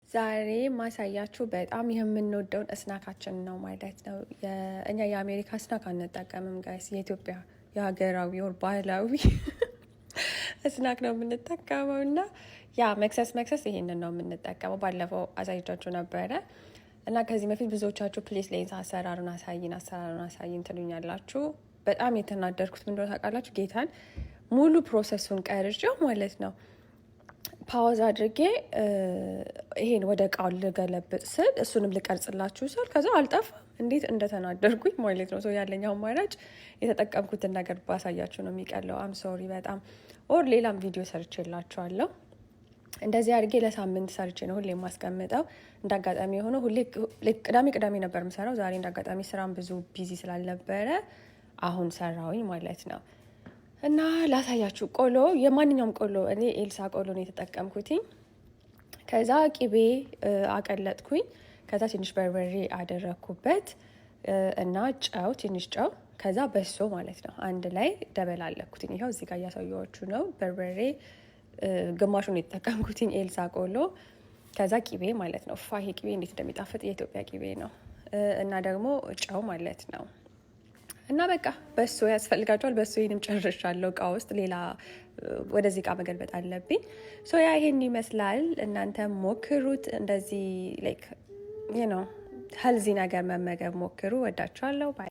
ዛሬ ማሳያችሁ በጣም የምንወደውን እስናካችን ነው ማለት ነው። እኛ የአሜሪካ ስናክ አንጠቀምም ጋይስ፣ የኢትዮጵያ የሀገራዊ ወር ባህላዊ እስናክ ነው የምንጠቀመው። እና ያ መክሰስ ይሄንን ነው የምንጠቀመው። ባለፈው አሳይቻችሁ ነበረ እና ከዚህ በፊት ብዙዎቻችሁ ፕሌስ ሌንስ አሰራሩን አሳይን ትሉኛላችሁ። በጣም የተናደርኩት ምን እንደሆነ ታውቃላችሁ? ጌታን ሙሉ ፕሮሰሱን ቀርጬው ማለት ነው ፓውዝ አድርጌ ይሄን ወደ እቃው ልገለብጥ ስል እሱንም ልቀርጽላችሁ ስል ከዛ አልጠፋም። እንዴት እንደተናደርኩኝ ማለት ነው። ሰው ያለኝ አማራጭ የተጠቀምኩትን ነገር ባሳያችሁ ነው የሚቀለው። አም ሶሪ በጣም ኦር ሌላም ቪዲዮ ሰርቼላችኋለሁ። እንደዚህ አድርጌ ለሳምንት ሰርቼ ነው ሁሌ የማስቀምጠው። እንዳጋጣሚ የሆነው ሁሌ ቅዳሜ ነበር የምሰራው። ዛሬ እንዳጋጣሚ ስራም ብዙ ቢዚ ስላልነበረ አሁን ሰራውኝ ማለት ነው። እና ላሳያችሁ ቆሎ፣ የማንኛውም ቆሎ፣ እኔ ኤልሳ ቆሎ ነው የተጠቀምኩትኝ። ከዛ ቅቤ አቀለጥኩኝ። ከዛ ትንሽ በርበሬ አደረግኩበት እና ጨው፣ ትንሽ ጨው፣ ከዛ በሶ ማለት ነው አንድ ላይ ደበላለኩትኝ። ይኸው እዚህ ጋር እያሳየኋችሁ ነው። በርበሬ ግማሹን የተጠቀምኩትኝ ኤልሳ ቆሎ፣ ከዛ ቅቤ ማለት ነው። ይሄ ቅቤ እንዴት እንደሚጣፍጥ የኢትዮጵያ ቅቤ ነው። እና ደግሞ ጨው ማለት ነው። እና በቃ በሶ ያስፈልጋቸዋል። በሶ ይህንም ጨርሻለሁ እቃ ውስጥ። ሌላ ወደዚህ እቃ መገልበጥ አለብኝ። ሶያ ይሄን ይመስላል። እናንተ ሞክሩት። እንደዚህ ላይክ ሄልዚ ነገር መመገብ ሞክሩ። ወዳችኋለሁ። ባይ